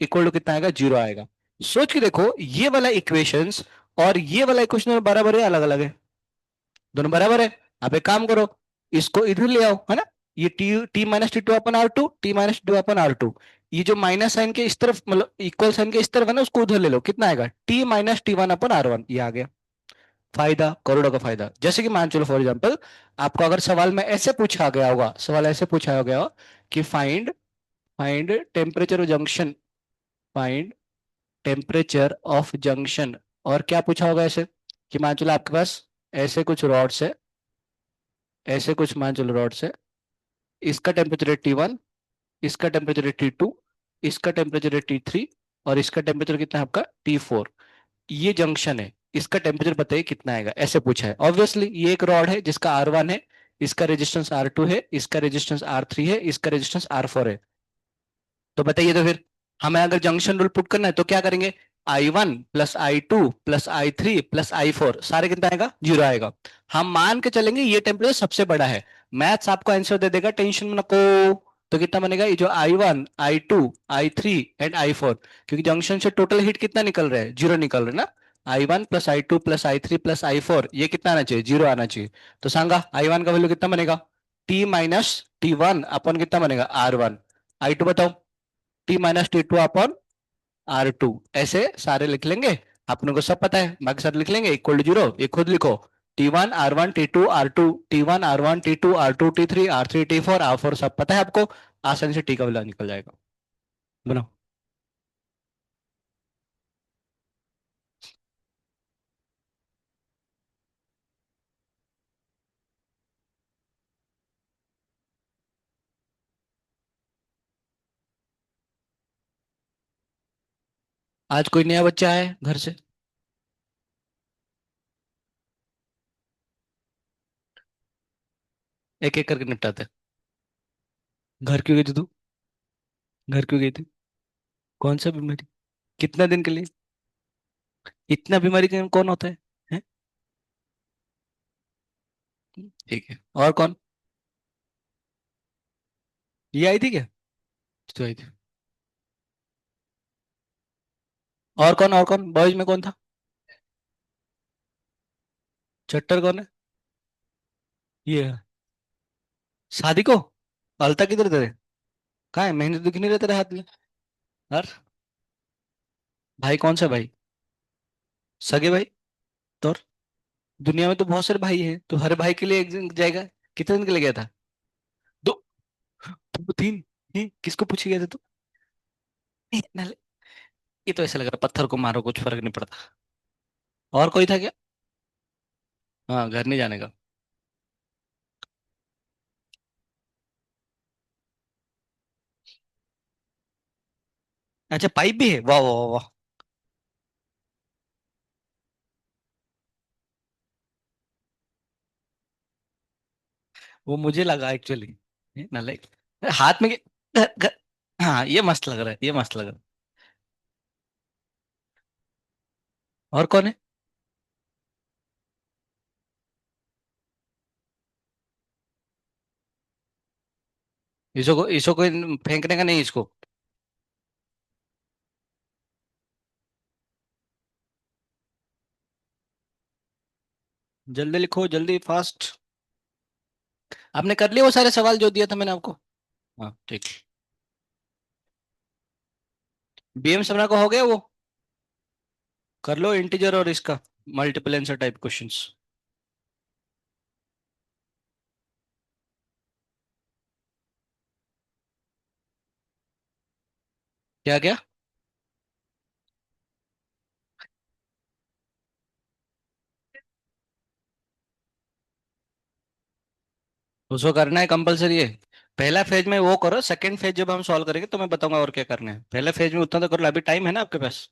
Equal to कितना आएगा, 0 आएगा। सोच के देखो, ये वाला इक्वेशंस और ये वाला इक्वेशन बराबर है अलग अलग है? दोनों बराबर है। आप एक काम करो, इसको इधर ले आओ, है ना। ये T T minus T two upon R two, T minus two upon R two, ये जो माइनस साइन के इस तरफ मतलब इक्वल साइन के इस तरफ है ना, उसको उधर ले लो, कितना आएगा, T minus T one upon R one, ये आ गया। फायदा करोड़ों का फायदा। जैसे कि मान चलो फॉर एग्जांपल, आपको अगर सवाल में ऐसे पूछा गया होगा, सवाल ऐसे पूछा गया हो कि find find temperature junction, find temperature of junction, और क्या पूछा होगा ऐसे, कि मान चलो आपके पास ऐसे कुछ रॉड्स है, ऐसे कुछ मान चलो रॉड्स है, इसका टेम्परेचर है T1, इसका टेम्परेचर है T2, इसका टेम्परेचर है T3, और इसका टेम्परेचर कितना है आपका T4। ये जंक्शन है, इसका टेम्परेचर बताइए कितना आएगा, ऐसे पूछा है। ऑब्वियसली ये एक रॉड है जिसका R1 है, इसका रेजिस्टेंस R2 है, इसका रेजिस्टेंस R3 है, इसका रेजिस्टेंस R4 है। तो बताइए, तो फिर हमें अगर जंक्शन रूल पुट करना है तो क्या करेंगे, I1 plus I2 plus I3 plus I4 सारे कितना आएगा, 0 आएगा। हम मान के चलेंगे ये टेम्परेचर सबसे बड़ा है, मैथ्स आपको आंसर दे देगा, टेंशन में नको। तो कितना बनेगा, ये जो I1 I2 I3 and I4, क्योंकि जंक्शन से टोटल हीट कितना निकल रहा है, 0 निकल रहा है ना। I1 plus I2 plus I3 plus I4, ये कितना आना चाहिए, 0 आना चाहिए। तो सांगा I1 का वैल्यू कितना बनेगा, T माइनस T1 अपन कितना बनेगा, R1। I2 बताओ, T minus T2 upon R2, ऐसे सारे लिख लेंगे। अपने को सब पता है, बाकी सारे लिख लेंगे, इक्वल टू 0, ये खुद लिखो। T1 R1 T2 R2 T1 R1 T2 R2 T3 R3 T4 सब पता है आपको, आसानी से टी का वैल्यू निकल जाएगा। बनाओ। आज कोई नया बच्चा है घर से? एक एक करके निपटाते हैं। घर क्यों गई थी तू? घर क्यों गई थी? कौन सा बीमारी? कितना दिन के लिए? इतना बीमारी कौन होता है? हैं? ठीक है, और कौन? ये आई थी क्या? तो आई थी। और कौन बॉयज में कौन था? चट्टर कौन है? ये है। शादी को? अलता किधर तेरे? कहाँ है, मेहंदी दिख नहीं रहे तेरे हाथ में? यार, भाई कौन सा भाई? सगे भाई? तो और? दुनिया में तो बहुत सारे भाई हैं, तो हर भाई के लिए एक दिन जाएगा? कितने दिन के लिए गया था? दो? दो तीन? किसको पूछे गए थे तू? नाले, ये तो ऐसा लग रहा है पत्थर को मारो कुछ फर्क नहीं पड़ता। और कोई था क्या? हाँ, घर नहीं जाने का। अच्छा, पाइप भी है, वाह वाह वाह वाह। वो मुझे लगा एक्चुअली, नाले, हाथ में हाँ, ये मस्त लग रहा है, ये मस्त लग रहा है। और कौन है? इसको कोई फेंकने का नहीं इसको? जल्दी लिखो, जल्दी फास्ट। आपने कर लिया वो सारे सवाल जो दिया था मैंने आपको? हाँ ठीक। बीएम समरा को हो गया वो? कर लो इंटीजर और इसका मल्टीपल आंसर टाइप क्वेश्चंस। क्या क्या? उसको करना है कंपलसरी है। पहला फेज में वो करो, सेकंड फेज जब हम सॉल्व करेंगे तो मैं बताऊंगा और क्या करना है, पहले फेज में उतना तो कर लो, अभी टाइम है ना आपके पास।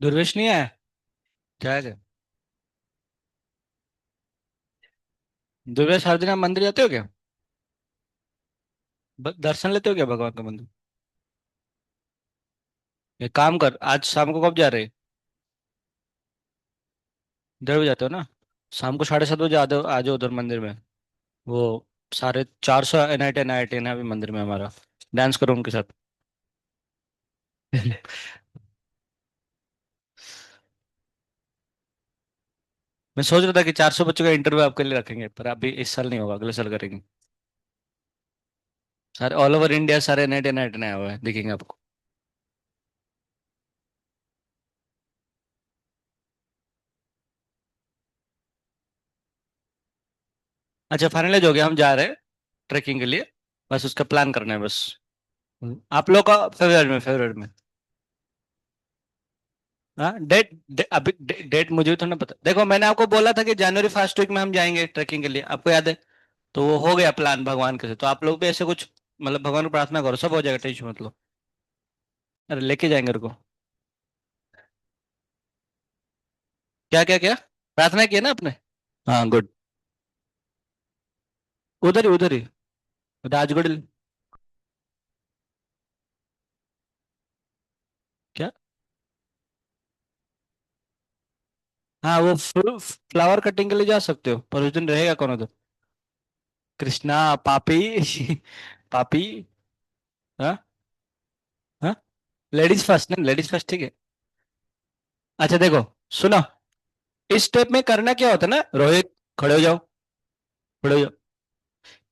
दुर्वेश नहीं आया? क्या है? दुर्वेश, हर दिन आप मंदिर जाते हो क्या? दर्शन लेते हो क्या भगवान का मंदिर? एक काम कर, आज शाम को कब जा रहे? 1:30 बजे जाते हो ना? शाम को 7:30 बजे आ जाओ उधर मंदिर में। वो 450 NIT है अभी मंदिर में हमारा। डांस करो उनके साथ। मैं सोच रहा था कि 400 बच्चों का इंटरव्यू आपके लिए रखेंगे, पर अभी इस साल नहीं होगा, अगले साल करेंगे। सारे ऑल ओवर इंडिया, सारे NIT आए हुए हैं, दिखेंगे आपको। अच्छा, फाइनलाइज हो गया, हम जा रहे हैं ट्रैकिंग के लिए। बस उसका प्लान करना है बस। आप लोग का फेब्रुअरी में। हाँ, डेट मुझे भी थोड़ा ना पता। देखो, मैंने आपको बोला था कि जनवरी फर्स्ट वीक में हम जाएंगे ट्रैकिंग के लिए, आपको याद है? तो वो हो गया प्लान भगवान के से, तो आप लोग भी ऐसे कुछ मतलब भगवान को प्रार्थना करो, सब हो जाएगा, टेंशन मत लो। अरे लेके जाएंगे रुको। क्या क्या क्या? प्रार्थना की है ना आपने? हाँ, गुड। उधर ही राजगढ़। क्या? हाँ, वो फ्लावर कटिंग के लिए जा सकते हो, पर उस दिन रहेगा कौन उधर? कृष्णा, पापी। पापी। हाँ। हाँ, लेडीज फर्स्ट ना, लेडीज फर्स्ट, ठीक है। अच्छा देखो, सुनो। इस स्टेप में करना क्या होता है ना, रोहित, खड़े हो जाओ, खड़े हो जाओ।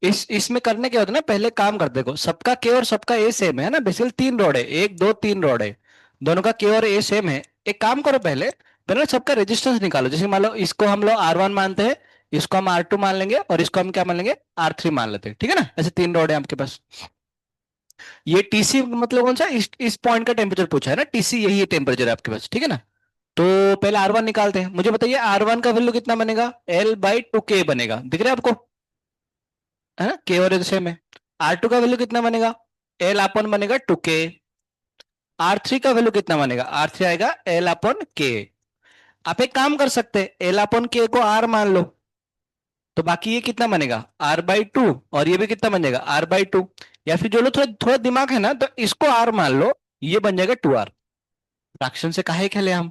इसमें करने क्या होता है ना, पहले काम कर, देखो सबका के और सबका ए सेम है ना, बेसिकली 3 रॉड है, 1 2 3 रॉड है। दोनों का के और ए सेम है। एक काम करो, पहले पहले सबका रेजिस्टेंस निकालो। जैसे मान लो इसको हम लोग R1 मानते हैं, इसको हम R2 मान लेंगे, और इसको हम क्या मान लेंगे, R3 मान लेते हैं, ठीक है ना? ऐसे 3 रॉड है आपके पास। ये TC मतलब कौन सा, इस पॉइंट का टेम्परेचर पूछा है ना, TC यही है टेम्परेचर है आपके पास, ठीक है ना? तो पहले R1 निकालते हैं, मुझे बताइए R1 का वैल्यू कितना बनेगा, L/2K बनेगा, दिख रहा है आपको? है ना, के और सेम है। R2 का वैल्यू कितना बनेगा, L/, बनेगा 2K। R3 का वैल्यू कितना बनेगा, R3 आएगा L/K। आप एक काम कर सकते हैं, L/K को R मान लो, तो बाकी ये कितना बनेगा, R/2। और ये भी कितना बन जाएगा, R/2। या फिर जो लोग थोड़ा थोड़ा दिमाग है ना, तो इसको R मान लो, ये बन जाएगा 2R। फ्रैक्शन से काहे खेले हम?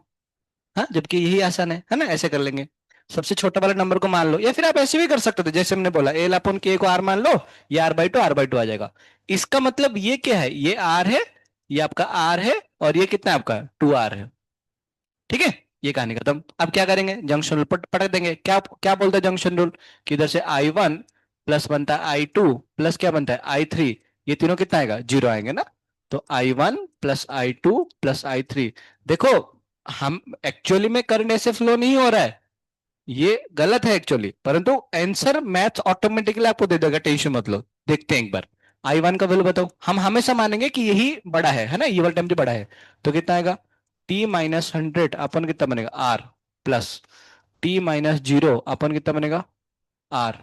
हाँ, जबकि यही आसान है ना, ऐसे कर लेंगे। सबसे छोटा वाला नंबर को मान लो, या फिर आप ऐसे भी कर सकते थे, जैसे हमने बोला L/K को R मान लो, ये R/2 आ जाएगा। इसका मतलब ये क्या है, ये R है, ये आपका R है, और ये कितना है आपका 2R है। ठीक है, ये कहानी खत्म। अब क्या करेंगे, जंक्शन रूल पटक देंगे। क्या क्या बोलता है जंक्शन रूल? कि इधर से I1 प्लस बनता है I2 प्लस क्या बनता है I3। ये तीनों कितना आएगा, 0 आएंगे ना। तो I1 plus I2 plus I3। देखो, हम एक्चुअली में करंट ऐसे फ्लो नहीं हो रहा है, ये गलत है एक्चुअली, परंतु आंसर मैथ ऑटोमेटिकली आपको दे देगा, टेंशन मत लो। देखते हैं एक बार। I1 का वैल्यू बताओ, हम हमेशा मानेंगे कि यही बड़ा है ना, ये वाला टेम्परेचर बड़ा है। तो कितना आएगा, T-100 अपन कितना बनेगा, R प्लस T-0 अपन कितना बनेगा, R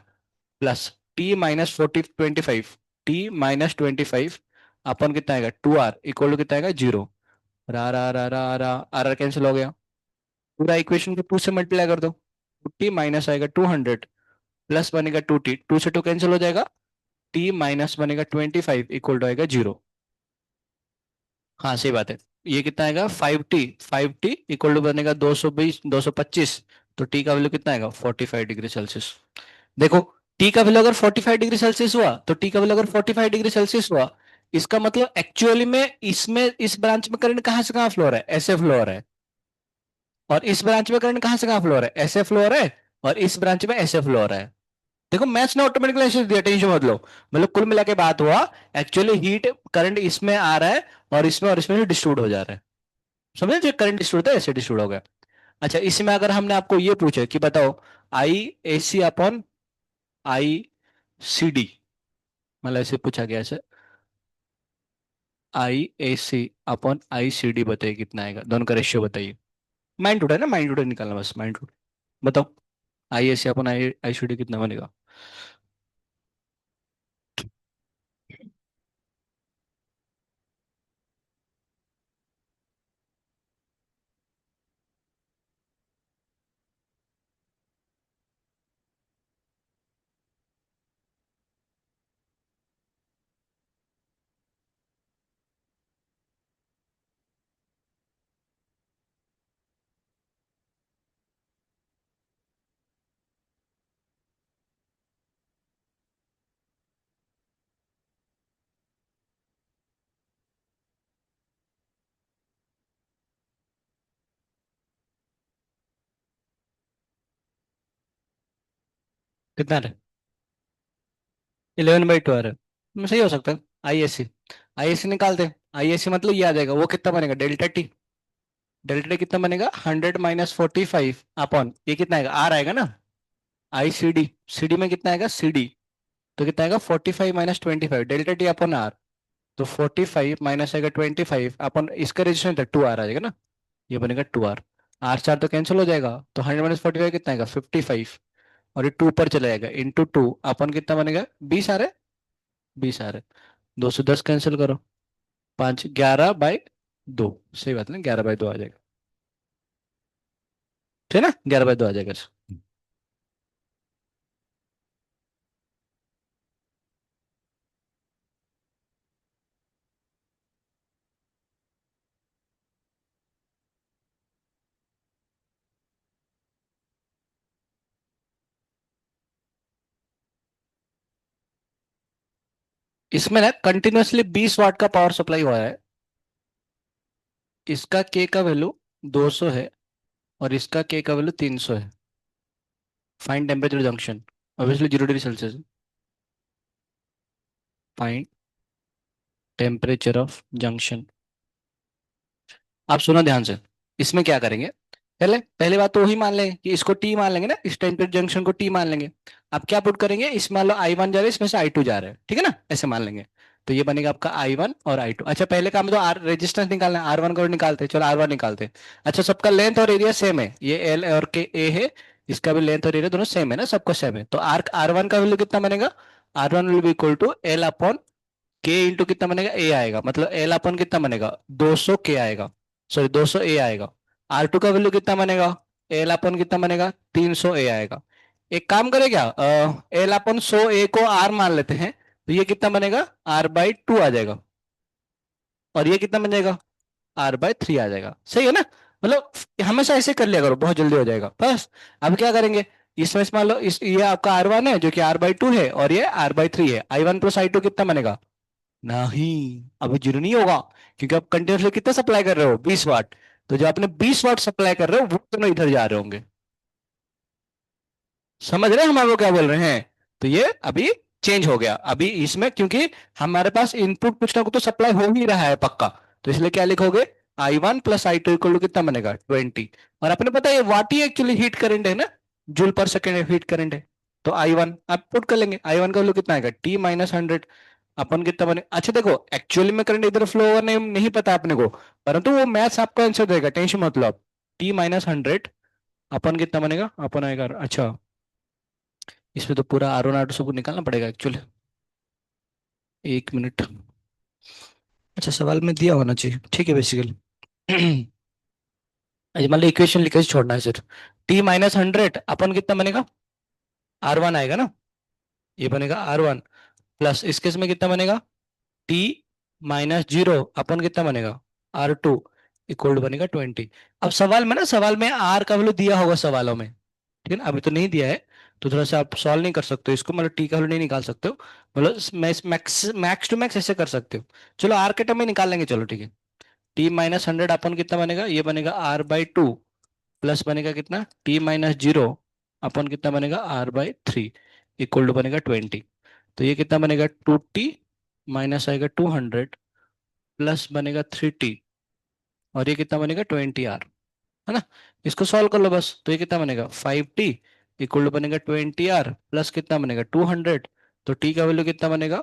प्लस T-40 25, T-25 अपन कितना आएगा, 2R इक्वल टू कितना आएगा, 0। रा रा रा रा रा, आर कैंसिल हो गया। पूरा इक्वेशन को 2 से मल्टीप्लाई कर दो। टी माइनस आएगा 200, प्लस बनेगा 2T, 2 से 2 कैंसिल हो जाएगा। T माइनस बनेगा 25 इक्वल टू आएगा 0। हाँ, सही बात है। ये कितना आएगा, 5T इक्वल टू बनेगा 225। तो टी का वैल्यू कितना आएगा, 45 डिग्री सेल्सियस। देखो, टी का वैल्यू अगर 45 डिग्री सेल्सियस हुआ, तो टी का वैल्यू अगर 45 डिग्री सेल्सियस हुआ, इसका मतलब एक्चुअली में इसमें इस ब्रांच में करंट कहाँ से कहाँ फ्लो हो रहा है, ऐसे फ्लो हो रहा है। और इस ब्रांच में करंट कहाँ से कहाँ फ्लो हो रहा है, ऐसे फ्लो हो रहा है। और इस ब्रांच में ऐसे फ्लो हो रहा है। देखो, मैथ्स ने ऑटोमेटिकली ऐसे दिया, टेंशन मत लो। मतलब कुल मिला के बात हुआ, एक्चुअली हीट करंट इसमें आ रहा है, और इसमें डिस्ट्रीब्यूट हो जा रहा है। समझे, जो करंट डिस्ट्रीब्यूट है ऐसे डिस्ट्रीब्यूट हो गया। अच्छा, इसमें अगर हमने आपको ये पूछे कि बताओ, I AC upon I CD, मतलब ऐसे पूछा गया ऐसे, I AC upon I CD बताइए कितना आएगा, दोनों का रेशियो बताइए। माइंड टूटा है ना, माइंड टूटा निकालना बस, माइंड टूटा। बताओ, I AC upon I CD कितना बनेगा? कितना है? 11/2 आ रहा है, सही हो सकता है। आईएससी, आईएससी निकालते हैं। आईएससी मतलब ये आ जाएगा, वो कितना बनेगा, डेल्टा टी। डेल्टा टी कितना बनेगा, 100 - 45 अपॉन ये कितना आएगा, आर आएगा ना। आई सी डी, सी डी में कितना आएगा, सी डी। तो कितना आएगा, 45 - 25 डेल्टा टी अपॉन आर। तो 45 माइनस आएगा 25 अपन इसका रेजिस्टेंस था, 2 आर आ जाएगा ना। ये बनेगा 2 आर। आर चार तो कैंसिल हो जाएगा, तो 100 - 45 कितना आएगा, 55। और ये 2 पर चला जाएगा, इंटू 2 अपन कितना बनेगा, 20 आ रहा है। 20 आ रहा है, 210 कैंसिल करो, 5, 11/2। सही बात है ना, 11/2 आ जाएगा। ठीक है ना, 11/2 आ जाएगा। इसमें ना कंटिन्यूअसली 20 वाट का पावर सप्लाई हुआ है। इसका के का वैल्यू 200 है, और इसका के का वैल्यू 300 है। Fine temperature junction, obviously 0 degree Celsius. Fine temperature of junction. आप सुनो ध्यान से, इसमें क्या करेंगे, पहले पहली बात तो वही मान लेंगे कि इसको टी मान लेंगे ना, इस टेम्परेचर जंक्शन को टी मान लेंगे। अब क्या पुट करेंगे, इसमें मान लो I1 जा रहा है, इसमें से I2 जा रहा है, ठीक है ना, ऐसे मान लेंगे। तो ये बनेगा आपका I1 और I2। अच्छा पहले काम तो आर रेजिस्टेंस निकालना है, R1 को निकालते हैं, चलो R1 निकालते हैं। अच्छा सबका लेंथ और एरिया सेम है, ये L और के ए है। इसका भी लेंथ और एरिया दोनों सेम है ना, सबका सेम है, तो आर R1 का वैल्यू कितना बनेगा, R1 will be equal to L upon K into कितना बनेगा, ए आएगा, मतलब एल अपन कितना बनेगा, 200 के आएगा, सॉरी 200 ए आएगा। R2 का वैल्यू कितना बनेगा, एल अपन कितना बनेगा, 300 ए आएगा। एक काम करें क्या, एल अपन 100 ए को आर मान लेते हैं, तो ये कितना बनेगा, R/2 आ जाएगा। और ये कितना बन जाएगा, R/3 आ जाएगा, सही है ना। मतलब हमेशा ऐसे कर लिया करो, बहुत जल्दी हो जाएगा बस। अब क्या करेंगे, इसमें से मान लो इस ये आपका R1 है जो कि R/2 है, और ये R/3 है, I1 प्लस I2 कितना बनेगा, नहीं, अभी जीरो नहीं होगा, क्योंकि आप कंटिन्यूसली कितना सप्लाई कर रहे हो, 20 वाट। तो जो आपने 20 वाट सप्लाई कर रहे हो वो दोनों इधर जा रहे होंगे। समझ रहे हैं हम आपको क्या बोल रहे हैं। तो ये अभी चेंज हो गया अभी इसमें, क्योंकि हमारे पास इनपुट कुछ ना कुछ तो सप्लाई हो ही रहा है पक्का। तो इसलिए क्या लिखोगे, I1 + I2 इक्वल टू कितना बनेगा, 20। और अपने पता है ये वाट ही एक्चुअली हीट करंट है ना, जूल पर सेकेंड हीट करंट है। तो I1 आप पुट कर लेंगे, I1 का वैल्यू कितना आएगा, T - 100 अपन कितना बने। अच्छा देखो एक्चुअली में करंट इधर फ्लो ओवर नहीं, नहीं पता अपने को, परंतु वो मैथ्स आपको आंसर देगा, टेंशन मत लो आप। T - 100 अपन कितना बनेगा, अपन आएगा, अच्छा इसमें तो पूरा R1 R2 सबको निकालना पड़ेगा एक्चुअली। 1 मिनट। अच्छा सवाल में दिया होना चाहिए, ठीक है बेसिकली। अच्छा मान लो इक्वेशन लिख के छोड़ना है सिर्फ। T - 100 अपन कितना बनेगा, R1 आएगा ना, ये बनेगा R1, प्लस इस केस में कितना बनेगा, T - 0 अपन कितना बनेगा, R2 इक्वल टू बनेगा 20। अब सवाल में ना, सवाल में आर का वैल्यू दिया होगा सवालों में, ठीक है ना, अभी तो नहीं दिया है। तो थोड़ा सा आप सॉल्व नहीं कर सकते हो इसको, मतलब टी का वैल्यू नहीं निकाल सकते हो, मतलब मैक्स मैक्स टू मैक्स ऐसे कर सकते हो। चलो आर के टर्म में निकाल लेंगे, चलो ठीक है। T - 100 अपन कितना बनेगा, ये बनेगा R/2, प्लस बनेगा कितना, T - 0 अपन कितना बनेगा, R/3 इक्वल टू बनेगा 20। तो ये कितना बनेगा, 2T माइनस आएगा 200, प्लस बनेगा 3T, और ये कितना बनेगा, 20R, है ना। इसको सॉल्व कर लो बस, तो ये कितना बनेगा, 5T इक्वल टू बनेगा 20R, प्लस कितना बनेगा 200। तो टी का वैल्यू कितना बनेगा,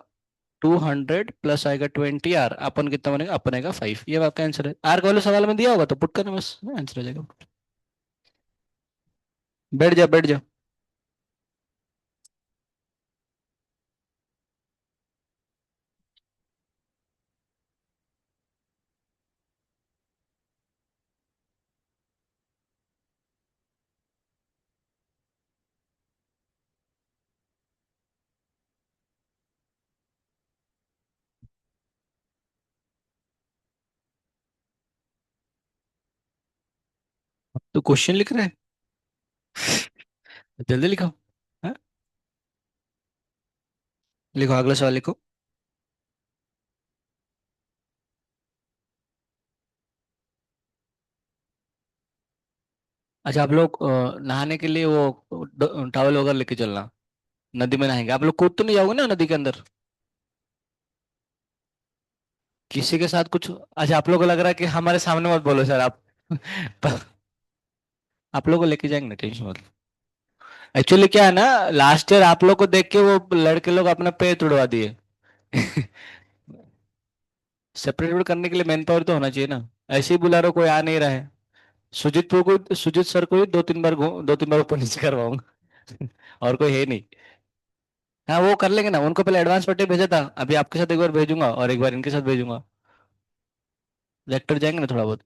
200 प्लस आएगा 20R, अपन कितना बनेगा, अपन आएगा 5। ये आपका आंसर है। आर का वैल्यू सवाल में दिया होगा तो पुट करना बस, आंसर आ जाएगा। बैठ जा बैठ जा। तो क्वेश्चन लिख रहे हैं, जल्दी लिखो। हाँ? लिखो अगला सवाल लिखो। अच्छा आप लोग नहाने के लिए वो टॉवल वगैरह लेके चलना। नदी में नहाएंगे, आप लोग कूद तो नहीं जाओगे ना नदी के अंदर? किसी के साथ कुछ, अच्छा आप लोगों को लग रहा है कि हमारे सामने मत बोलो सर आप। पर आप लोगों को लेके जाएंगे ना, टेंशन मत। एक्चुअली क्या है ना, लास्ट ईयर आप लोग को देख के वो लड़के लोग अपना पैर तुड़वा दिए। सेपरेट करने के लिए मैन पावर तो होना चाहिए ना। ऐसे ही बुला रहे हो, कोई आ नहीं रहा है। सुजीत सर को ही 2 3 बार 2 3 बार ऊपर नीचे करवाऊंगा। और कोई है नहीं। हाँ वो कर लेंगे ना, उनको पहले एडवांस पट्टी भेजा था, अभी आपके साथ एक बार भेजूंगा और एक बार इनके साथ भेजूंगा। लेक्चर जाएंगे ना थोड़ा बहुत।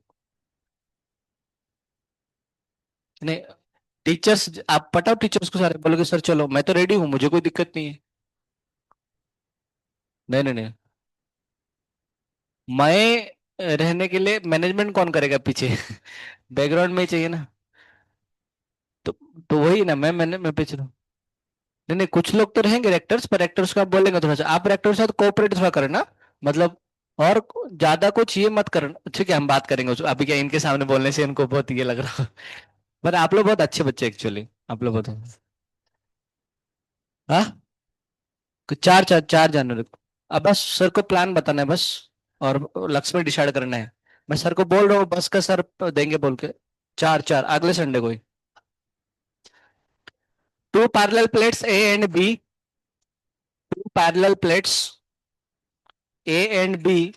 नहीं, टीचर्स आप पटाओ टीचर्स को सारे, बोलोगे सर चलो, मैं तो रेडी हूँ, मुझे कोई दिक्कत नहीं है। नहीं नहीं नहीं, मैं रहने के लिए मैनेजमेंट कौन करेगा पीछे? बैकग्राउंड में ही चाहिए ना। तो तो वही ना, मैं पीछे रहूं। नहीं नहीं, कुछ लोग तो रहेंगे रेक्टर्स, पर रेक्टर्स को आप बोलेंगे थोड़ा सा, आप रेक्टर के साथ कोऑपरेट थोड़ा करना, मतलब। और ज्यादा कुछ ये मत करना, ठीक है हम बात करेंगे अभी क्या, इनके सामने बोलने से इनको बहुत ये लग रहा है। पर आप लोग बहुत अच्छे बच्चे एक्चुअली, आप लोग बहुत। हाँ, चार चार चार जानवर। अब बस सर को प्लान बताना है बस, और लक्ष्य में डिसाइड करना है। मैं सर को बोल रहा हूँ, बस का सर देंगे बोल के। चार चार अगले संडे को ही। Two parallel plates A and B. Two parallel plates A and B.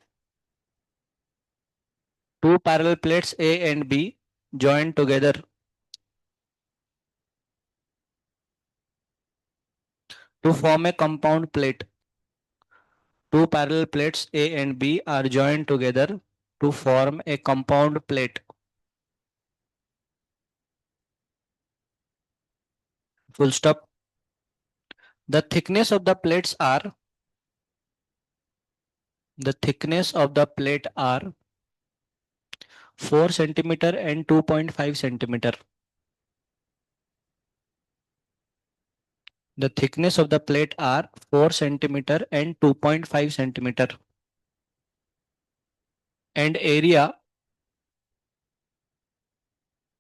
Two parallel plates A and B joined together to form a compound plate. Two parallel plates A and B are joined together to form a compound plate. Full stop. The thickness of the plates are the thickness of the plate are 4 centimeter and 2.5 centimeter. The thickness of the plate are 4 centimeter and 2.5 centimeter, and area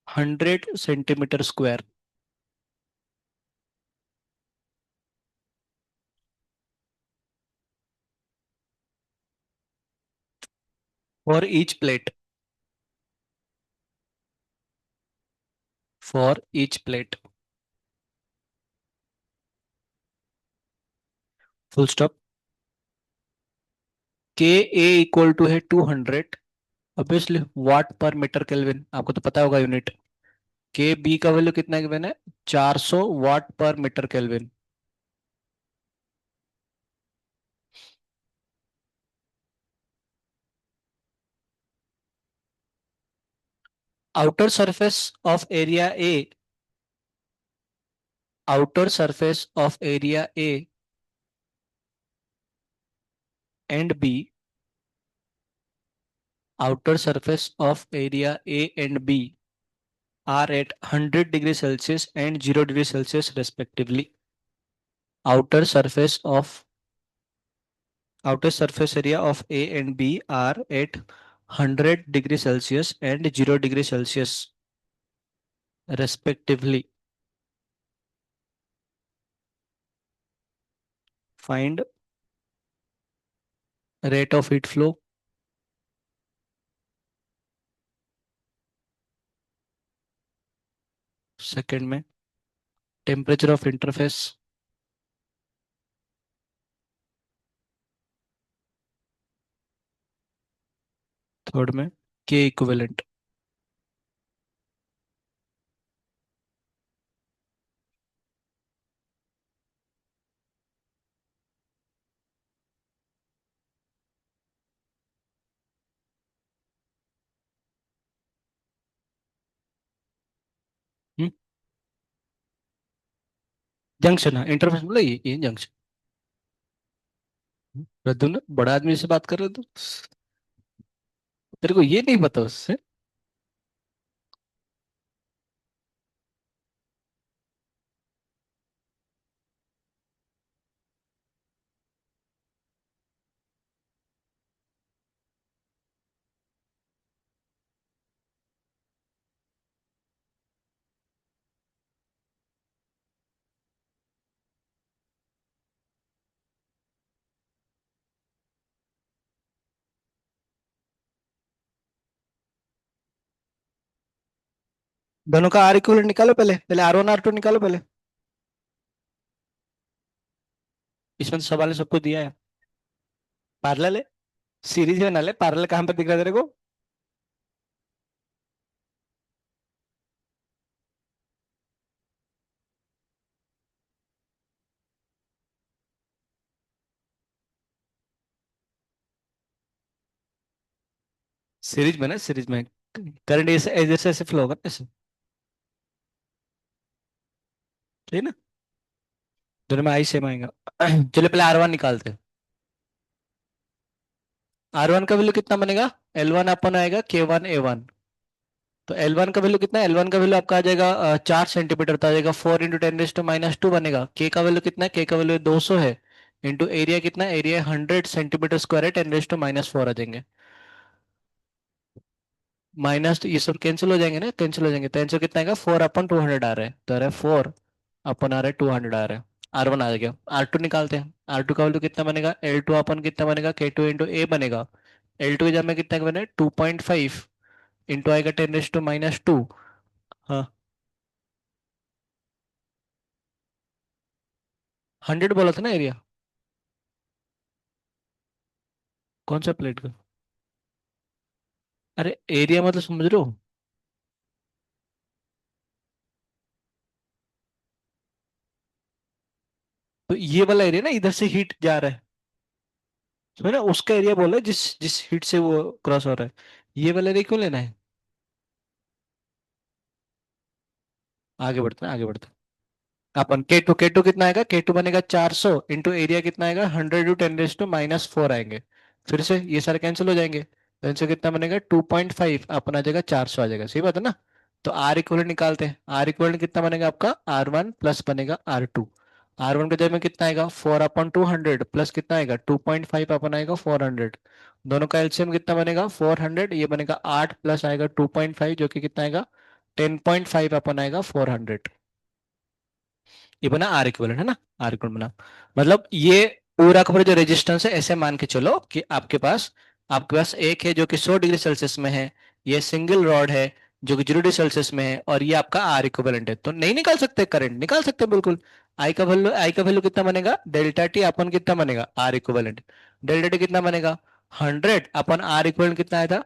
100 centimeter square for each plate. For each plate. Full stop. के ए equal to है 200, obviously वाट per metre kelvin, आपको तो पता होगा unit. के B का value कितना given है? 400 watt per metre kelvin. Outer surface of area A. Outer surface of area A and B. Outer surface of area A and B are at 100 degree Celsius and 0 degree Celsius respectively. Outer surface of outer surface area of A and B are at 100 degree Celsius and 0 degree Celsius respectively. Find rate of heat flow second में, temperature of interface third में, के equivalent. Junction है, interface मतलब ये junction. रद्दू ने बड़ा आदमी से बात कर रहे हो तो तेरे को ये नहीं पता उससे? दोनों का आर इक्विवेलेंट निकालो, पहले पहले आर वन आर टू निकालो पहले। इसमें तो सवाल ने सबको दिया है। पैरेलल है, सीरीज में ना ले, पैरेलल कहाँ पर दिख रहा है तेरे को? सीरीज में ना, सीरीज में करंट ऐसे ऐसे ऐसे फ्लो होगा ना, ऐसे। ठीक है ना? दोनों में आई सेम आएगा। चलो पहले आर वन निकालते हैं। आर वन का वैल्यू कितना बनेगा? एल वन अपन आएगा के वन ए वन। तो एल वन का वैल्यू कितना है? एल वन का वैल्यू आपका आ जाएगा 4 सेंटीमीटर, तो आ जाएगा 4 × 10⁻² बनेगा। के का वैल्यू कितना है? के का वैल्यू 200 है। इंटू एरिया कितना है? एरिया 100 सेंटीमीटर स्क्वायर है, 10⁻⁻⁴ आ जाएंगे। माइनस तो ये सब कैंसिल हो जाएंगे ना, कैंसिल हो जाएंगे, तो आंसर कितना आएगा? 4/200 आ रहा है, तो आ रहा है 4 अपन आ रहा है 200 आ रहा है। आर वन आ गया। आर टू निकालते हैं। आर टू का वैल्यू कितना बनेगा? एल टू अपन कितना बनेगा? के टू इंटू ए बनेगा। एल टू की जगह में कितना बने? 2.5 इंटू आएगा 10⁻²। हाँ, 100 बोला था ना एरिया। कौन सा प्लेट का? अरे एरिया मतलब समझ रहे हो? तो ये वाला एरिया ना, इधर से हीट जा रहा है, समझ ना, उसका एरिया बोल रहा है जिस जिस हीट से वो क्रॉस हो रहा है। ये वाला एरिया क्यों लेना है? आगे बढ़ते हैं, आगे बढ़ते हैं। अपन के टू कितना आएगा? के टू बनेगा 400 इंटू एरिया कितना आएगा? 100 × 10⁻⁴ आएंगे। फिर से ये सारे कैंसिल हो जाएंगे, तो आंसर कितना बनेगा? 2.5 अपन आ जाएगा 400 आ जाएगा। सही बात है ना? तो आर इक्वलेंट निकालते हैं। आर इक्वलेंट कितना बनेगा आपका? आर वन प्लस बनेगा आर टू। आर वन के जगह में कितना आएगा? 4/200 प्लस कितना आएगा? 2.5 अपन आएगा 400। दोनों का एलसीएम कितना बनेगा? 400, ये बनेगा 8 प्लस आएगा 2.5 जो कि कितना आएगा? 10.5 अपन आएगा 400। ये बना आर इक्विवेलेंट, है ना? आर इक्विवेलेंट बना। मतलब ये पूरा का पूरा जो रेजिस्टेंस है, ऐसे मान के चलो कि आपके पास एक है जो कि 100 डिग्री सेल्सियस में है, ये सिंगल रॉड है जो कि 0 डिग्री सेल्सियस में है, और ये आपका आर इक्विवेलेंट है। तो नहीं निकाल सकते करंट? निकाल सकते हैं बिल्कुल। आई का वैल्यू कितना बनेगा? डेल्टा टी अपन कितना बनेगा? Are equivalent. डेल्टा टी कितना बनेगा? 100 अपन आर इक्विवेलेंट कितना आया था?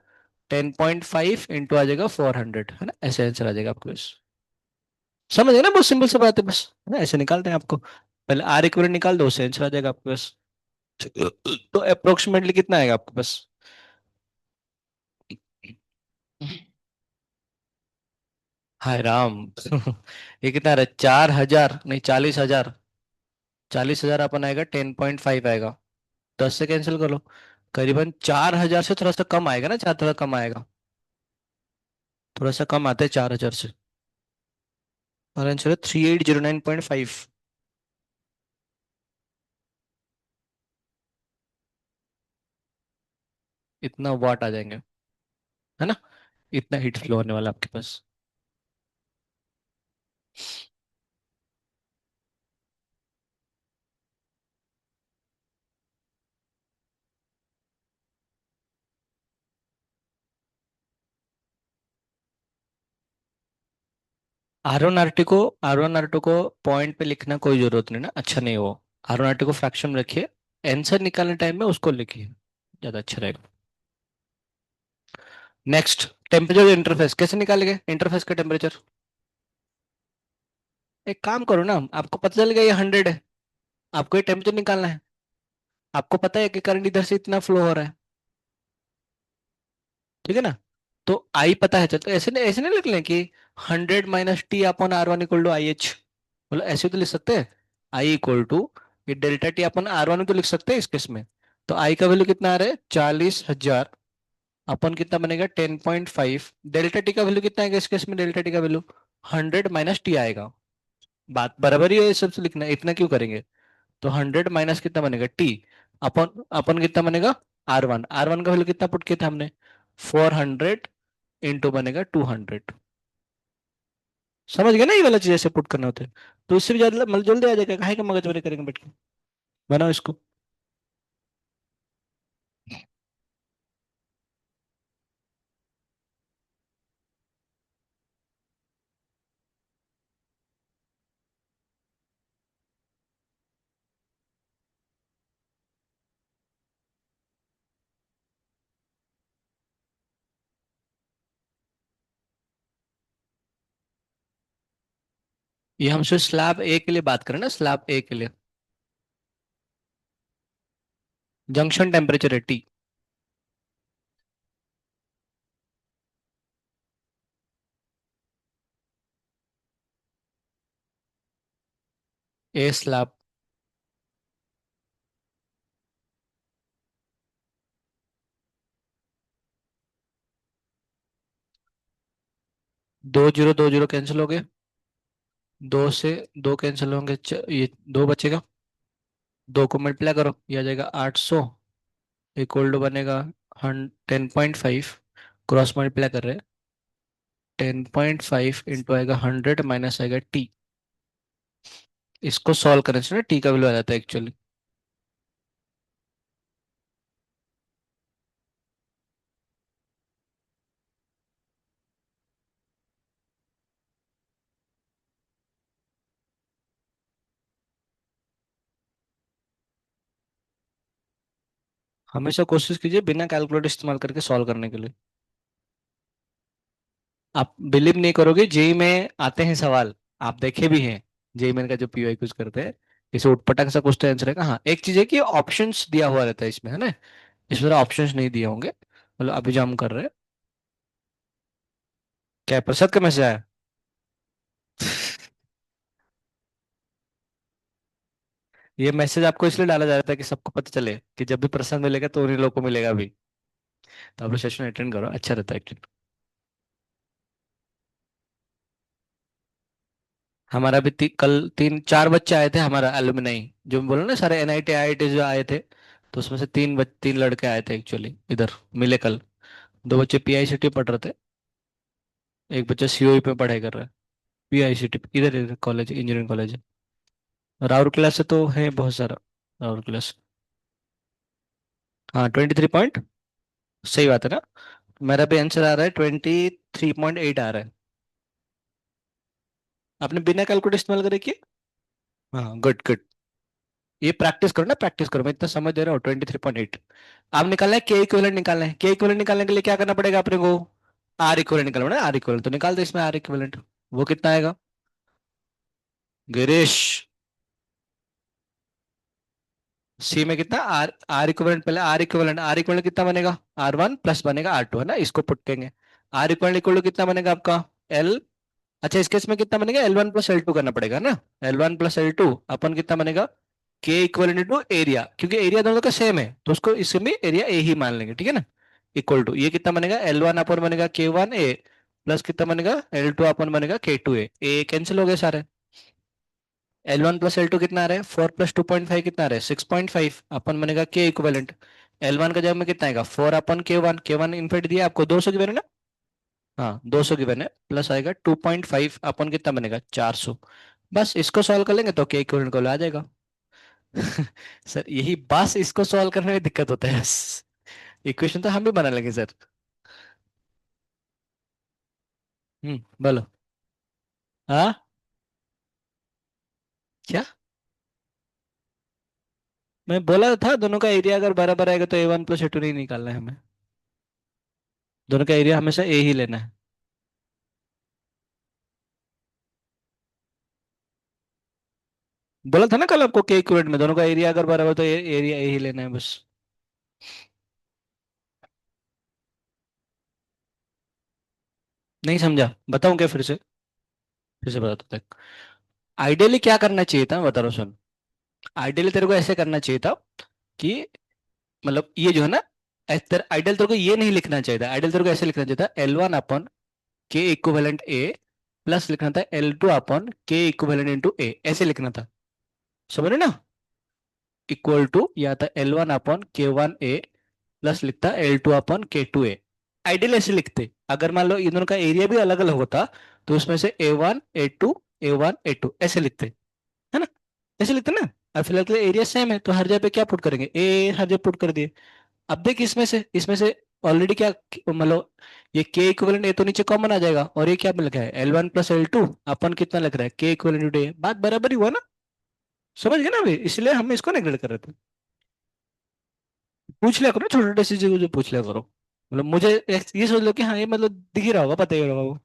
10.5 इंटू आ जाएगा 400, है ना? ऐसे आंसर आ जाएगा आपके पास। समझ गए ना? बहुत सिंपल सा बात है बस, है ना? ऐसे निकालते हैं आपको। पहले आर इक्विवेलेंट निकाल दो, उससे आंसर आ जाएगा आपके पास। तो अप्रोक्सीमेटली कितना आएगा आपके पास? हाय राम। ये कितना आ रहा है? 4,000 नहीं, 40,000। 40,000 अपन आएगा 10.5 आएगा। 10 से कैंसिल कर लो। करीबन 4,000 से थोड़ा सा कम आएगा ना, चार थोड़ा कम आएगा। थोड़ा सा कम आता है 4,000 से। और आंसर है 3809.5। इतना वाट आ जाएंगे, है ना? इतना हीट फ्लो होने वाला आपके पास। आर वन आर टू को पॉइंट पे लिखना कोई जरूरत नहीं ना, अच्छा नहीं वो। आर वन आर टू को फ्रैक्शन में रखिए। आंसर निकालने टाइम में उसको लिखिए, ज्यादा अच्छा रहेगा। नेक्स्ट, टेम्परेचर इंटरफेस कैसे निकालेंगे? इंटरफेस का टेम्परेचर एक काम करो ना, आपको पता चल गया ये 100 है, आपको ये टेम्परेचर निकालना है। आपको पता है कि करंट इधर से इतना फ्लो हो रहा है, ठीक है ना? तो आई पता है, चलता ऐसे नहीं लिख लें कि 100 - T/R1 = IH। मतलब ऐसे तो लिख सकते हैं। आई इक्वल टू, ये डेल्टा टी अपन R1 तो लिख सकते हैं इस केस में। तो आई का वैल्यू कितना आ रहा है? 40,000। अपन कितना बनेगा? 10.5। डेल्टा टी का वैल्यू कितना आएगा इस केस में? डेल्टा टी का वैल्यू 100 - T आएगा। बात बराबर ही है, ये सबसे लिखना है, इतना क्यों करेंगे? तो 100 कितना बनेगा? टी। अपन अपन कितना बनेगा? आर वन का वैल्यू कितना पुट किया था हमने? 400 इंटू बनेगा 200। समझ गए ना? ये वाला चीज ऐसे पुट करना होता है। तो इससे भी ज्यादा मतलब जल्दी आ जाएगा, काहे का मगजमारी करेंगे बैठ के। बनाओ इसको। ये हम सिर्फ स्लैब ए के लिए बात करें ना, स्लैब ए के लिए। जंक्शन टेम्परेचर है टी। ए स्लैब। 2 0 2 0 कैंसिल हो गए। दो से दो कैंसिल होंगे, ये दो बचेगा। दो को मल्टीप्लाई करो, ये आ जाएगा 800। इक्वल टू बनेगा 10.5। क्रॉस मल्टीप्लाई कर रहे हैं। 10.5 इंटू आएगा 100 माइनस आएगा टी। इसको सॉल्व करने से ना टी का वैल्यू आ जाता है एक्चुअली। हमेशा कोशिश कीजिए बिना कैलकुलेटर इस्तेमाल करके सॉल्व करने के लिए। आप बिलीव नहीं करोगे, जेई में आते हैं सवाल, आप देखे भी हैं। जेई मेन का जो पीओ कुछ करते हैं, इसे उटपटांग सा कुछ तो आंसर है। हाँ, एक चीज है कि ऑप्शंस दिया हुआ रहता है इसमें, है ना। इसमें ऑप्शंस नहीं दिए होंगे, मतलब अभी जो हम कर रहे हैं। क्या है, प्रसाद का मैसेज आया? ये मैसेज आपको इसलिए डाला जा रहा था कि सबको पता चले कि जब भी प्रसाद मिलेगा तो उन्हीं लोगों को मिलेगा भी। तो आप लोग सेशन अटेंड करो, अच्छा रहता है एक्चुअली। हमारा भी कल 3 4 बच्चे आए थे, हमारा एलुमनाई जो मैं बोला ना, सारे एनआईटी आईआईटी जो आए थे। तो उसमें से 3 लड़के आए थे एक्चुअली, इधर मिले कल। दो बच्चे पीआईसीटी पढ़ रहे थे, एक बच्चा सीओई पे पढ़ाई कर रहा है। पीआईसीटी इधर इधर कॉलेज, इंजीनियरिंग कॉलेज है। राउर क्लास से तो है बहुत सारा। राउर क्लास। हाँ, 23 पॉइंट। सही बात है ना। मेरा भी आंसर आ रहा है 23.8 आ रहा है। आपने बिना कैलकुलेटर इस्तेमाल करे किए। हाँ, गुड गुड। ये प्रैक्टिस करो ना, प्रैक्टिस करो, मैं इतना समझ दे रहा हूँ। 23.8। आप निकालना है के इक्विवेलेंट, निकालना है के इक्विवेलेंट। निकालने के लिए क्या करना पड़ेगा अपने को? आर इक्विवेलेंट निकालना है, आर इक्विवेलेंट तो निकाल दे इसमें, आर इक्विवेलेंट। वो कितना आएगा? गिरीश। सी में कितना? आर आर इक्विवेलेंट, पहले आर इक्विवेलेंट, आर इक्विवेलेंट कितना बनेगा? R1 प्लस बनेगा R2, है ना, इसको पुट करेंगे। आर इक्विवेलेंट इक्वल टू कितना बनेगा आपका? एल। अच्छा, इस केस में कितना बनेगा? L1 प्लस L2 करना पड़ेगा ना। L1 प्लस L2 अपन कितना बनेगा? के इक्वल टू एरिया, क्योंकि एरिया दोनों का सेम है तो उसको इसमें एरिया ए ही मान लेंगे, ठीक है ना। इक्वल टू ये कितना बनेगा? L1 अपन बनेगा K1A, प्लस कितना बनेगा? L2 अपन बनेगा K2A। ए कैंसिल हो गए सारे। L1 प्लस L2 कितना आ रहा है? 4 प्लस 2.5 कितना आ रहा है? 6.5। अपन बनेगा के इक्वलेंट। L1 का जगह में कितना आएगा? 4 अपन K1, K1 इनफिनिट दिया आपको, 200 की वैल्यू ना। हाँ, 200 गिवन है, प्लस आएगा 2.5 अपन कितना बनेगा? 400। बस इसको सॉल्व कर लेंगे तो के इक्विवेलेंट को आ जाएगा। सर यही बस, इसको सॉल्व करने में दिक्कत होता है बस। इक्वेशन तो हम भी बना लेंगे सर। बोलो। हाँ। क्या? मैं बोला था दोनों का एरिया अगर बराबर आएगा तो A1 प्लस A2 नहीं निकालना है हमें। दोनों का एरिया हमेशा ए ही लेना है। बोला था ना कल आपको, के इक्विवेलेंट में दोनों का एरिया अगर बराबर तो एरिया ए ही लेना है बस। नहीं समझा? बताऊं क्या फिर से बताता हूँ। आइडियली क्या करना चाहिए था, बता रहा हूँ सुन। आइडियली तेरे को ऐसे करना चाहिए था कि, मतलब ये जो है ना, आइडियल तेरे को ये नहीं लिखना चाहिए था। आइडियल तेरे को ऐसे लिखना चाहिए था, L1 अपन के इक्विवेलेंट ए, प्लस लिखना था L2 अपन के इक्विवेलेंट इंटू ए, ऐसे लिखना था। समझ रहे ना? इक्वल टू या था L1 अपन K1A, प्लस लिखता L2 अपन K2A। आइडियल ऐसे लिखते, अगर मान लो इन दोनों का एरिया भी अलग अलग होता तो उसमें से A1 A2 A1 A2 ऐसे लिखते, है ना। ऐसे लिखते ना। अब फिलहाल के एरिया सेम है तो हर जगह पे क्या पुट करेंगे? ए हर जगह पुट कर दिए। अब देख इसमें से ऑलरेडी क्या, मतलब ये के इक्विवेलेंट ए तो नीचे कॉमन आ जाएगा, और ये क्या मिल रहा है? L1 प्लस L2 अपन कितना लग रहा है? के इक्विवेलेंट ए, बात बराबर ही हुआ ना। समझ गए ना अभी, इसलिए हम इसको नेग्लेक्ट कर रहे थे। पूछ लिया करो ना, छोटे छोटे चीजें जो पूछ लिया करो। मतलब मुझे ये सोच लो कि हाँ ये मतलब दिख ही रहा होगा, पता ही होगा वो।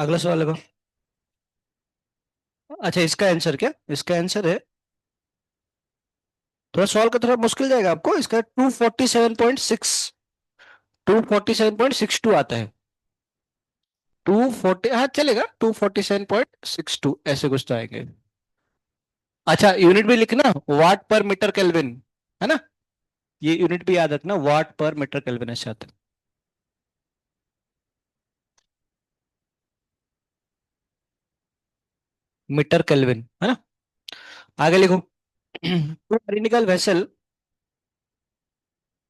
अगला सवाल देखो। अच्छा, इसका आंसर क्या, इसका आंसर है, थोड़ा सॉल्व का थोड़ा मुश्किल जाएगा आपको, इसका 247.6, 247.62 आता है। 240, हाँ चलेगा, 247.62 ऐसे कुछ तो आएंगे। अच्छा, यूनिट भी लिखना, वाट पर मीटर केल्विन, है ना, ये यूनिट भी याद रखना, वाट पर मीटर केल्विन ऐसे आता है। मीटर केल्विन, है ना। आगे लिखो। टू आइडेंटिकल वेसल,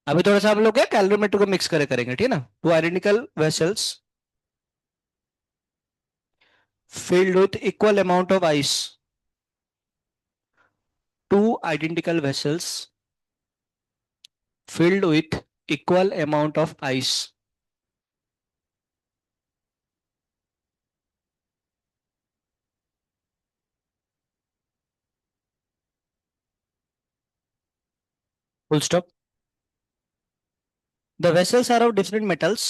अभी थोड़ा सा हम लोग क्या कैलोरीमीटर को मिक्स करेंगे, ठीक है ना। Two identical vessels filled with equal amount of ice, two identical vessels filled with equal amount of ice, full stop. The vessels are of different metals,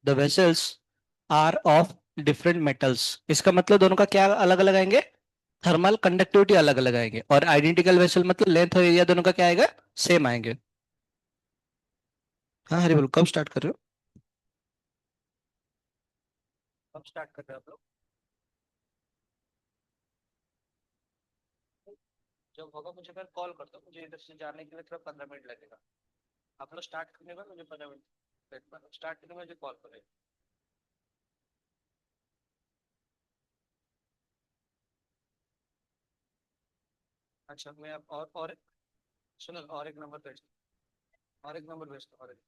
the vessels are of different metals, इसका मतलब दोनों का क्या अलग अलग आएंगे, thermal conductivity अलग अलग आएंगे, और आइडेंटिकल वेसल मतलब लेंथ और एरिया दोनों का क्या आएगा, सेम आएंगे। हाँ हरी बोल, कब स्टार्ट कर रहे हो, कब स्टार्ट कर रहे हो आप लोग। जब होगा मुझे फिर कॉल कर दो, मुझे इधर से जाने के लिए थोड़ा 15 मिनट लगेगा। आप लोग स्टार्ट करने में मुझे 15 मिनट स्टार्ट करने में मुझे कॉल करें। अच्छा मैं अब और सुनो, और एक नंबर भेज, और एक नंबर भेजता हूँ, और एक।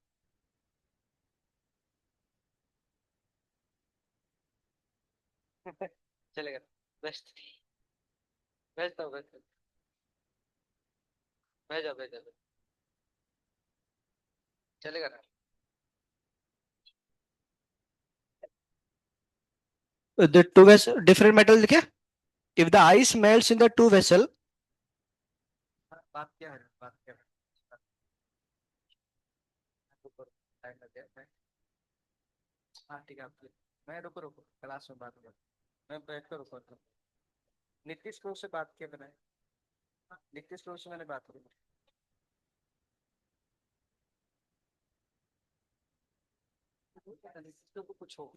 चलेगा, बेस्ट, भेजता हूँ, भेजता हूँ, भेजा भेजा भेजा। चलेगा ना। The two vessel different metal लिखे, if the ice melts in the two vessel, बात क्या है, बात क्या है, रुको, टाइम लग गया हाँ ठीक है आप, मैं रुको रुको क्लास में बात कर, मैं बैठ कर रुको तो। नीतीश को से बात किया मैंने, नीतीश को से मैंने बात की। नीतीश को कुछ हो।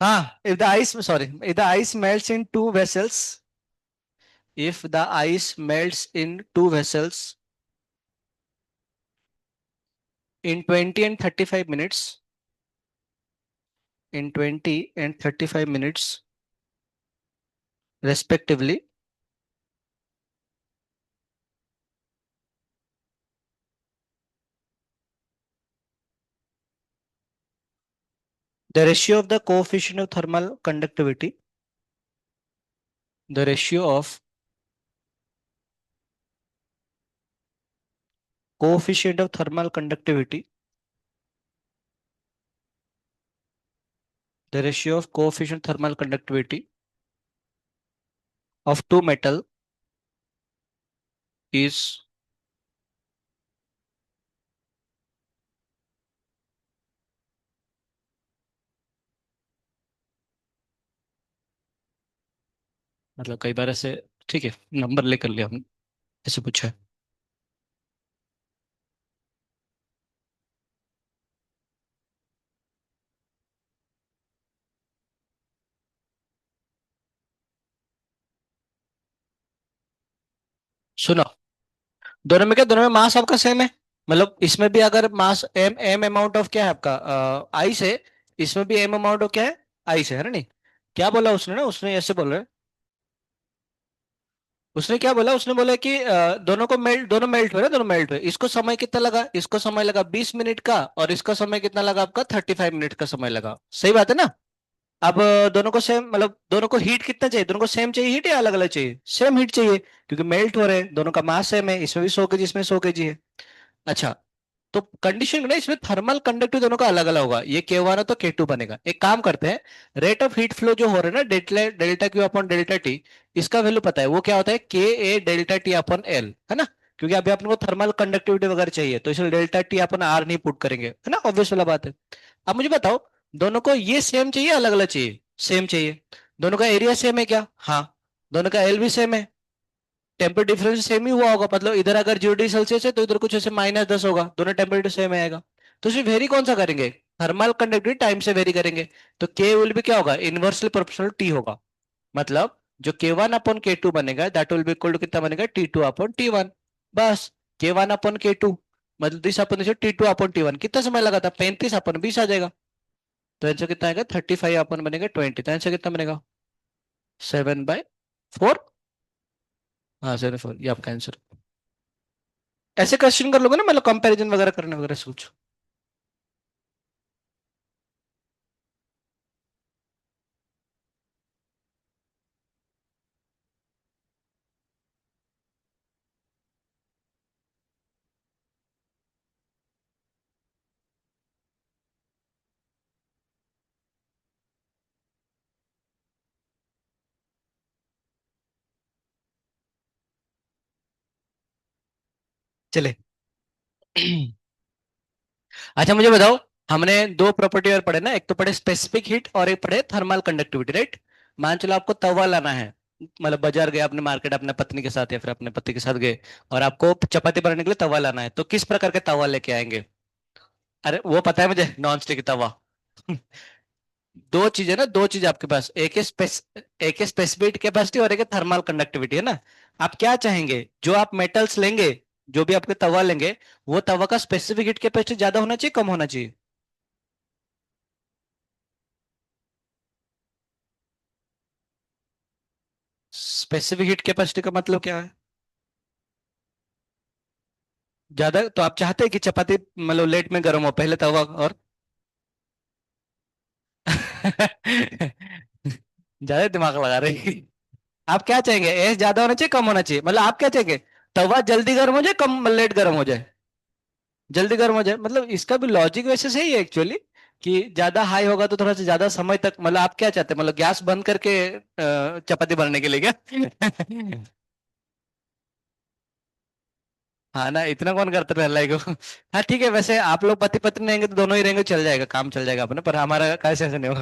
हाँ, if the ice, sorry, if the ice melts in two vessels, if the ice melts in two vessels in 20 and 35 minutes, in 20 and 35 minutes respectively, the ratio of the coefficient of thermal conductivity, the ratio of coefficient of thermal conductivity, the ratio of coefficient thermal conductivity of two metal is, मतलब कई बार ऐसे, ठीक है number लेकर लिया हमने, ऐसे पूछा है। सुनो, दोनों में क्या, दोनों में मास आपका सेम है, मतलब इसमें भी अगर मास एम एम अमाउंट ऑफ क्या है आपका आइस है, इसमें भी एम अमाउंट ऑफ क्या है, आइस है ना, नहीं, क्या बोला उसने ना, उसने ऐसे बोला, उसने क्या बोला, उसने बोला कि दोनों को मेल्ट, दोनों मेल्ट हुए ना, दोनों मेल्ट हुए, इसको समय कितना लगा, इसको समय लगा 20 मिनट का, और इसका समय कितना लगा आपका 35 मिनट का समय लगा, सही बात है ना। अब दोनों को सेम, मतलब दोनों को हीट कितना चाहिए, दोनों को सेम चाहिए हीट या अलग अलग चाहिए, सेम हीट चाहिए, क्योंकि मेल्ट हो रहे हैं, दोनों का मास सेम है, इसमें भी 100 kg, इसमें 100 kg है। अच्छा, तो कंडीशन ना इसमें थर्मल कंडक्टिव दोनों का अलग अलग होगा, ये K1 है तो K2 बनेगा, एक काम करते हैं, रेट ऑफ हीट फ्लो जो हो रहा है ना, delta delta Q upon delta T, इसका वैल्यू पता है, वो क्या होता है, के ए डेल्टा टी अपॉन एल, है ना, क्योंकि अभी अपन को थर्मल कंडक्टिविटी वगैरह चाहिए, तो इसलिए डेल्टा टी अपन आर नहीं पुट करेंगे, है ना, ऑब्वियस वाला बात है। अब मुझे बताओ, दोनों को ये सेम चाहिए, अलग अलग चाहिए? सेम चाहिए। दोनों का एरिया सेम है क्या? हाँ। दोनों का एल भी सेम है। टेम्परेचर डिफरेंस सेम ही हुआ होगा, मतलब इधर अगर 0 डिग्री सेल्सियस है तो इधर कुछ ऐसे -10 होगा, दोनों टेम्परेचर सेम आएगा। तो सिर्फ वेरी कौन सा करेंगे? थर्मल कंडक्टिविटी टाइम से वेरी करेंगे। तो के विल भी क्या होगा? इनवर्सली प्रोपोर्शनल टी होगा। मतलब जो k1/k2 बनेगा that will be equal to कितना बनेगा? T2/T1। बस। k1/k2 मतलब दिस अपन T2/T1 कितना समय लगा था? 35/20 आ जाएगा। तो आंसर कितना आएगा? 35/बनेगा 20, तो आंसर कितना बनेगा? 7/4। हाँ 7/4, ये आपका आंसर। ऐसे क्वेश्चन कर लोगे ना, मतलब कंपैरिजन वगैरह करने वगैरह से कुछ। चले। अच्छा मुझे बताओ, हमने दो प्रॉपर्टी और पढ़े ना, एक तो पढ़े स्पेसिफिक हीट और एक पढ़े थर्मल कंडक्टिविटी, राइट? मान चलो आपको तवा लाना है, मतलब बाजार गए अपने, मार्केट अपने पत्नी के साथ या फिर अपने पति के साथ गए, और आपको चपाती बनाने के लिए तवा लाना है, तो किस प्रकार के तवा लेके आएंगे? अरे वो पता है मुझे, नॉन स्टिक तवा। दो चीजें ना, दो चीज आपके पास, एक है स्पेसिफिक कैपेसिटी और एक है थर्मल कंडक्टिविटी, है ना? आप क्या चाहेंगे? जो आप मेटल्स लेंगे, जो भी आपके तवा लेंगे, वो तवा का स्पेसिफिक हीट कैपेसिटी ज्यादा होना चाहिए, कम होना चाहिए? स्पेसिफिक हीट कैपेसिटी का मतलब क्या है? ज्यादा तो आप चाहते हैं कि चपाती मतलब लेट में गर्म हो, पहले तवा और ज्यादा दिमाग लगा रहे। आप क्या चाहेंगे? एस ज्यादा होना चाहिए, कम होना चाहिए, मतलब आप क्या चाहेंगे? तवा जल्दी गर्म हो जाए, कम लेट गर्म हो जाए? जल्दी गर्म हो जाए, मतलब इसका भी लॉजिक वैसे सही है एक्चुअली, कि ज्यादा हाई होगा तो थोड़ा सा ज्यादा समय तक, मतलब आप क्या चाहते हैं, मतलब गैस बंद करके चपाती बनने के लिए क्या? हाँ ना, इतना कौन करता है लाइक। हाँ ठीक है, वैसे आप लोग पति पत्नी रहेंगे तो दोनों ही रहेंगे, चल जाएगा, काम चल जाएगा अपने, पर हमारा कैसे ऐसे नहीं होगा।